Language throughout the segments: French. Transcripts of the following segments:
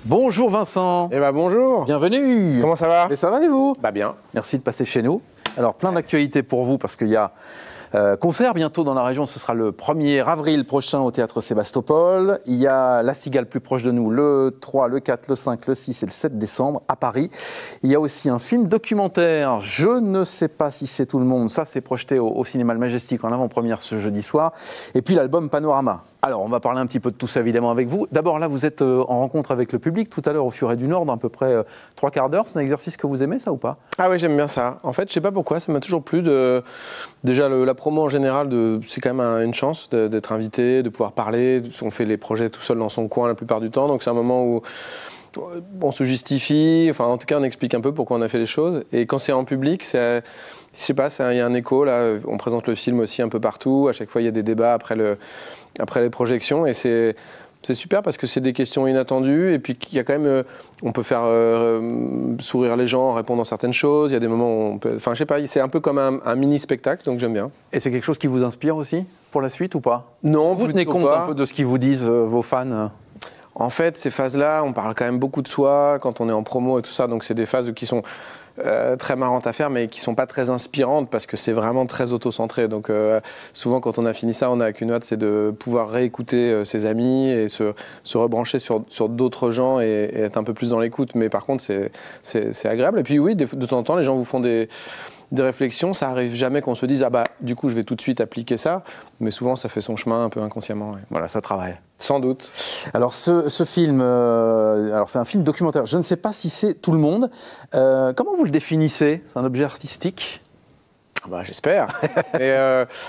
Bonjour Vincent. Eh ben bonjour. Bienvenue. Comment ça va? Mais ça va et vous? Bah bien. Merci de passer chez nous. Alors plein d'actualités pour vous parce qu'il y a concert bientôt dans la région, ce sera le 1er avril prochain au Théâtre Sébastopol. Il y a La Cigale plus proche de nous le 3, le 4, le 5, le 6 et le 7 décembre à Paris. Il y a aussi un film documentaire, je ne sais pas si c'est tout le monde, ça c'est projeté au Cinéma Le Majestic en avant-première ce jeudi soir. Et puis l'album Panorama. Alors, on va parler un petit peu de tout ça, évidemment, avec vous. D'abord, là, vous êtes en rencontre avec le public. Tout à l'heure, au Furet du Nord, d'à peu près 3/4 d'heure. C'est un exercice que vous aimez, ça, ou pas? Ah oui, j'aime bien ça. En fait, je sais pas pourquoi, ça m'a toujours plu de... Déjà, la promo en général, c'est quand même une chance d'être invité, de pouvoir parler. On fait les projets tout seul dans son coin la plupart du temps. Donc, c'est un moment où on se justifie. Enfin, en tout cas, on explique un peu pourquoi on a fait les choses. Et quand c'est en public, je sais pas, il y a un écho. Là, on présente le film aussi un peu partout. À chaque fois, il y a des débats après les projections. Et c'est super parce que c'est des questions inattendues. Et puis, il y a quand même, on peut faire sourire les gens en répondant à certaines choses. Il y a des moments où on peut. Enfin, je sais pas, c'est un peu comme un mini-spectacle. Donc, j'aime bien. Et c'est quelque chose qui vous inspire aussi pour la suite ou pas? Non, vous tenez compte un peu de ce qu'ils vous disent, vos fans? En fait, ces phases-là, on parle quand même beaucoup de soi quand on est en promo et tout ça. Donc, c'est des phases qui sont très marrantes à faire, mais qui ne sont pas très inspirantes parce que c'est vraiment très auto-centré. Donc, souvent, quand on a fini ça, on n'a qu'une hâte, c'est de pouvoir réécouter ses amis et se rebrancher sur d'autres gens et être un peu plus dans l'écoute. Mais par contre, c'est agréable. Et puis, oui, de temps en temps, les gens vous font des réflexions, ça arrive jamais qu'on se dise « Ah bah, du coup, je vais tout de suite appliquer ça », mais souvent, ça fait son chemin un peu inconsciemment. Ouais. Voilà, ça travaille. Sans doute. Alors, ce film, c'est un film documentaire. Je ne sais pas si c'est tout le monde. Comment vous le définissez? C'est un objet artistique? Bah, j'espère.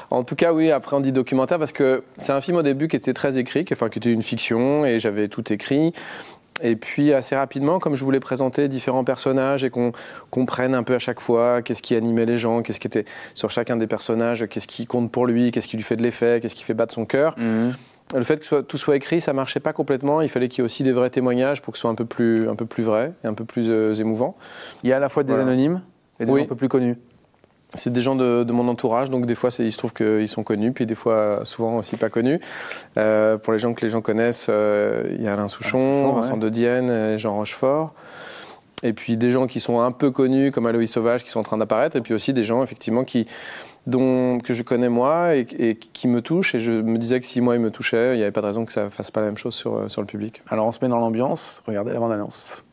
En tout cas, oui, après, on dit documentaire parce que c'est un film au début qui était très écrit, qui était une fiction, et j'avais tout écrit. Et puis assez rapidement, comme je voulais présenter différents personnages et qu'on comprenne un peu à chaque fois qu'est-ce qui animait les gens, qu'est-ce qui était sur chacun des personnages, qu'est-ce qui compte pour lui, qu'est-ce qui lui fait de l'effet, qu'est-ce qui fait battre son cœur. Le fait que tout soit écrit, ça marchait pas complètement. Il fallait qu'il y ait aussi des vrais témoignages pour que ce soit un peu plus vrai et un peu plus émouvant. Il y a à la fois des anonymes et des gens un peu plus connus. C'est des gens de mon entourage, donc des fois il se trouve qu'ils sont connus, puis des fois souvent aussi pas connus. Pour les gens que les gens connaissent, il y a Alain Souchon, Vincent de Dienne, Jean Rochefort. Et puis des gens qui sont un peu connus, comme Aloïs Sauvage, qui sont en train d'apparaître. Et puis aussi des gens effectivement que je connais moi et qui me touchent. Et je me disais que si moi ils me touchaient, il n'y avait pas de raison que ça ne fasse pas la même chose sur le public. Alors on se met dans l'ambiance, regardez la bande-annonce.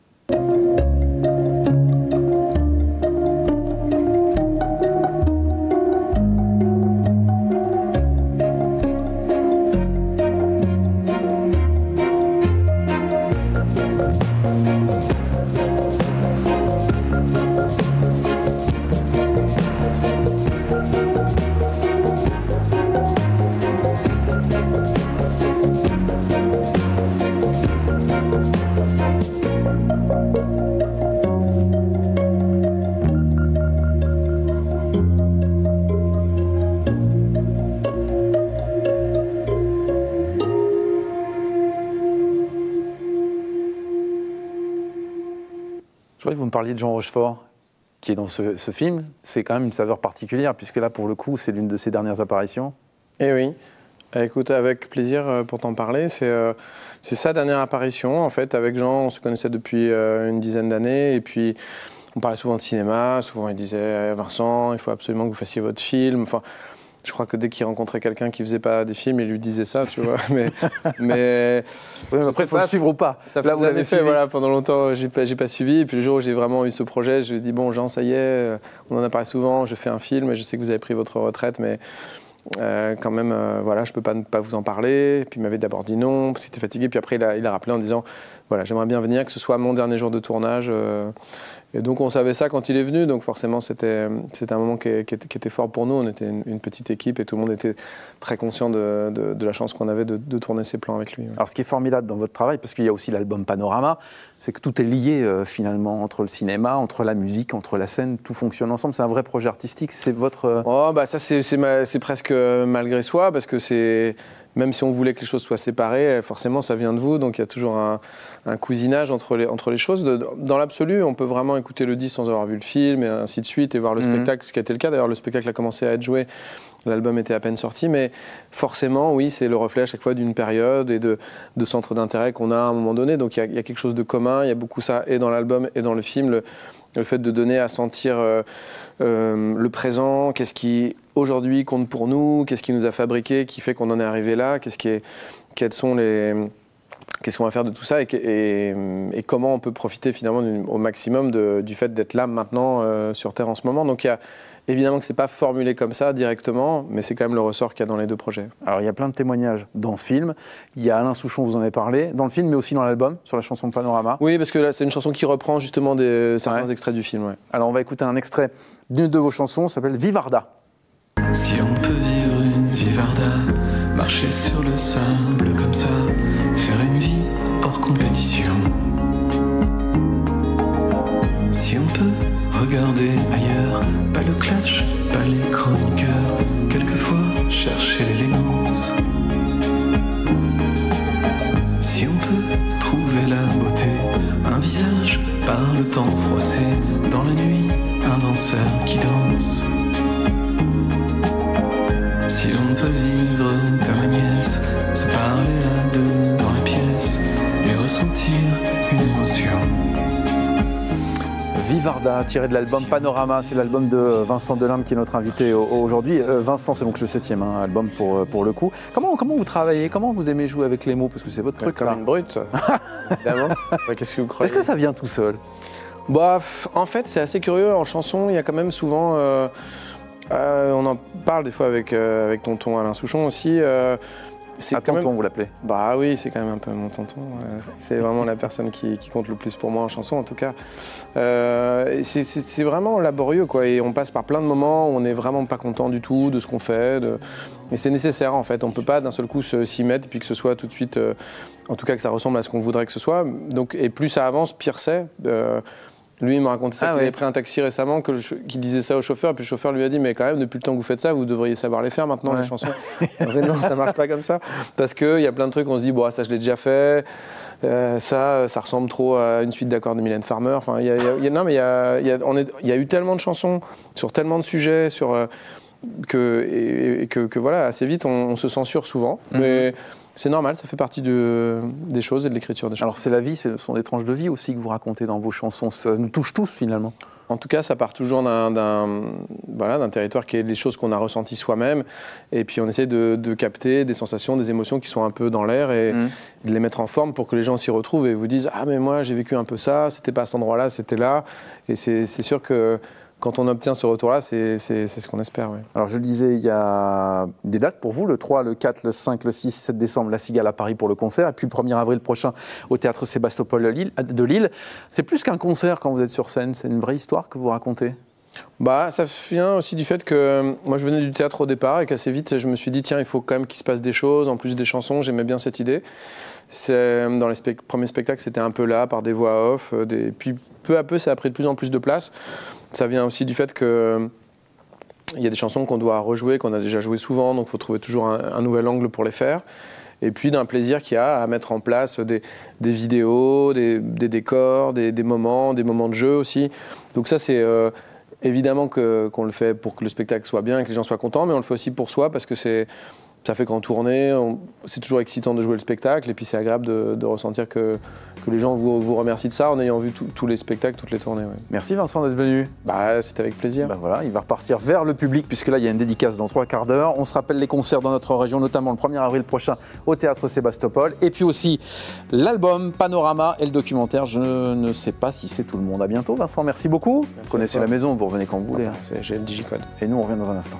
Je voudrais que vous me parliez de Jean Rochefort, qui est dans ce film. C'est quand même une saveur particulière, puisque là, pour le coup, c'est l'une de ses dernières apparitions. Eh oui. Écoute, avec plaisir pour t'en parler. C'est sa dernière apparition, en fait. Avec Jean, on se connaissait depuis une dizaine d'années. Et puis, on parlait souvent de cinéma. Souvent, il disait « Vincent, il faut absolument que vous fassiez votre film. » Enfin, je crois que dès qu'il rencontrait quelqu'un qui ne faisait pas des films, il lui disait ça, tu vois. Mais après, il faut le suivre ou pas. Ça fait un effet, voilà. Pendant longtemps, j'ai pas suivi. Et puis le jour où j'ai vraiment eu ce projet, je lui ai dit « Bon, Jean, ça y est, on en a parlé souvent. Je fais un film et je sais que vous avez pris votre retraite, mais... quand même, voilà, je peux pas ne pas vous en parler. » Et puis il m'avait d'abord dit non, parce qu'il était fatigué. Puis après, il a rappelé en disant, voilà, j'aimerais bien venir, que ce soit mon dernier jour de tournage. Et donc on savait ça quand il est venu. Donc forcément, c'était un moment qui était fort pour nous. On était une petite équipe et tout le monde était très conscient de la chance qu'on avait de tourner ces plans avec lui. Ouais. Alors ce qui est formidable dans votre travail, parce qu'il y a aussi l'album Panorama, c'est que tout est lié finalement entre le cinéma, entre la musique, entre la scène, tout fonctionne ensemble. C'est un vrai projet artistique. C'est votre... Oh, bah ça c'est presque malgré soi, parce que c'est même si on voulait que les choses soient séparées, forcément ça vient de vous, donc il y a toujours un cousinage entre les choses. Dans l'absolu, on peut vraiment écouter le disque sans avoir vu le film et ainsi de suite et voir le spectacle, ce qui a été le cas. D'ailleurs, le spectacle a commencé à être joué, l'album était à peine sorti, mais forcément, oui, c'est le reflet à chaque fois d'une période et de centres d'intérêt qu'on a à un moment donné. Donc il y a quelque chose de commun, il y a beaucoup ça et dans l'album et dans le film. Le fait de donner à sentir le présent, qu'est-ce qui aujourd'hui compte pour nous, qu'est-ce qui nous a fabriqué, qui fait qu'on en est arrivé là, qu'est-ce qu'on va faire de tout ça et comment on peut profiter finalement au maximum du fait d'être là maintenant sur Terre en ce moment. Donc évidemment que c'est pas formulé comme ça directement, mais c'est quand même le ressort qu'il y a dans les deux projets. Alors il y a plein de témoignages dans ce film. Il y a Alain Souchon, vous en avez parlé, dans le film, mais aussi dans l'album, sur la chanson Panorama. Oui, parce que là c'est une chanson qui reprend justement certains extraits du film. Ouais. Alors on va écouter un extrait d'une de vos chansons, ça s'appelle Vivarda. Si on peut vivre une Vivarda, marcher sur le sable comme ça, faire une vie hors compétition. Si on peut regarder ailleurs, pas le clash, pas les chroniqueurs, quelquefois chercher l'élégance. Si on peut trouver la beauté, un visage par le temps froissé, dans la nuit, un danseur qui danse. Si on peut vivre comme Agnès, se parler à deux dans les pièces et ressentir une émotion. Vivarda, tiré de l'album Panorama, c'est l'album de Vincent Delimbre qui est notre invité aujourd'hui. Vincent, c'est donc le 7e album pour le coup. Comment vous travaillez? Comment vous aimez jouer avec les mots? Parce que c'est votre truc, comme ça. Une brute, évidemment. Qu'est-ce que vous croyez? Est-ce que ça vient tout seul? Bah, en fait, c'est assez curieux. En chanson, il y a quand même souvent... on en parle des fois avec tonton Alain Souchon aussi. Tonton, vous l'appelez? Bah oui, c'est quand même un peu mon tonton. C'est vraiment la personne qui compte le plus pour moi en chanson, en tout cas. C'est vraiment laborieux, quoi. Et on passe par plein de moments où on n'est vraiment pas content du tout de ce qu'on fait. Et c'est nécessaire, en fait. On ne peut pas d'un seul coup s'y mettre et puis que ce soit tout de suite... en tout cas, que ça ressemble à ce qu'on voudrait que ce soit. Donc, et plus ça avance, pire c'est. Lui, il m'a raconté ça, qu'il avait pris un taxi récemment, qu'il disait ça au chauffeur, et puis le chauffeur lui a dit « Mais quand même, depuis le temps que vous faites ça, vous devriez savoir les faire maintenant, les chansons. » En fait, non, ça marche pas comme ça. Parce qu'il y a plein de trucs, on se dit « Bon, ça, je l'ai déjà fait. Ça ressemble trop à une suite d'accords de Mylène Farmer. » Enfin, il y a eu tellement de chansons, sur tellement de sujets, que voilà, assez vite, on se censure souvent. Mais c'est normal, ça fait partie des choses et de l'écriture des chansons. Alors c'est la vie, ce sont des tranches de vie aussi que vous racontez dans vos chansons. Ça nous touche tous finalement. En tout cas, ça part toujours d'un territoire qui est des choses qu'on a ressenties soi-même. Et puis on essaie de capter des sensations, des émotions qui sont un peu dans l'air et de les mettre en forme pour que les gens s'y retrouvent et vous disent « Ah mais moi j'ai vécu un peu ça, c'était pas à cet endroit-là, c'était là ». Et c'est sûr que quand on obtient ce retour-là, c'est ce qu'on espère. Oui. Alors je le disais, il y a des dates pour vous, le 3, le 4, le 5, le 6, 7 décembre, La Cigale à Paris pour le concert, et puis le 1er avril prochain au Théâtre Sébastopol de Lille. C'est plus qu'un concert quand vous êtes sur scène, c'est une vraie histoire que vous racontez? Bah, ça vient aussi du fait que moi je venais du théâtre au départ et qu'assez vite je me suis dit tiens, il faut quand même qu'il se passe des choses, en plus des chansons, j'aimais bien cette idée. Dans les premiers spectacles, c'était un peu là, par des voix off, puis peu à peu ça a pris de plus en plus de place. Ça vient aussi du fait qu'il y a des chansons qu'on doit rejouer, qu'on a déjà jouées souvent, donc il faut trouver toujours un nouvel angle pour les faire. Et puis d'un plaisir qu'il y a à mettre en place des vidéos, des décors, des moments de jeu aussi. Donc ça c'est évidemment qu'on le fait pour que le spectacle soit bien, que les gens soient contents, mais on le fait aussi pour soi parce que ça fait qu'en tournée, c'est toujours excitant de jouer le spectacle et puis c'est agréable de ressentir que les gens vous remercient de ça en ayant vu tous les spectacles, toutes les tournées. Ouais. Merci Vincent d'être venu. Bah, c'était avec plaisir. Bah voilà, il va repartir vers le public puisque là il y a une dédicace dans 3 quarts d'heure. On se rappelle les concerts dans notre région, notamment le 1er avril prochain au Théâtre Sébastopol. Et puis aussi l'album Panorama et le documentaire. Je ne sais pas si c'est tout le monde. À bientôt Vincent, merci beaucoup. Vous connaissez la maison, vous revenez quand vous voulez. J'ai le digicode. Et nous on revient dans un instant.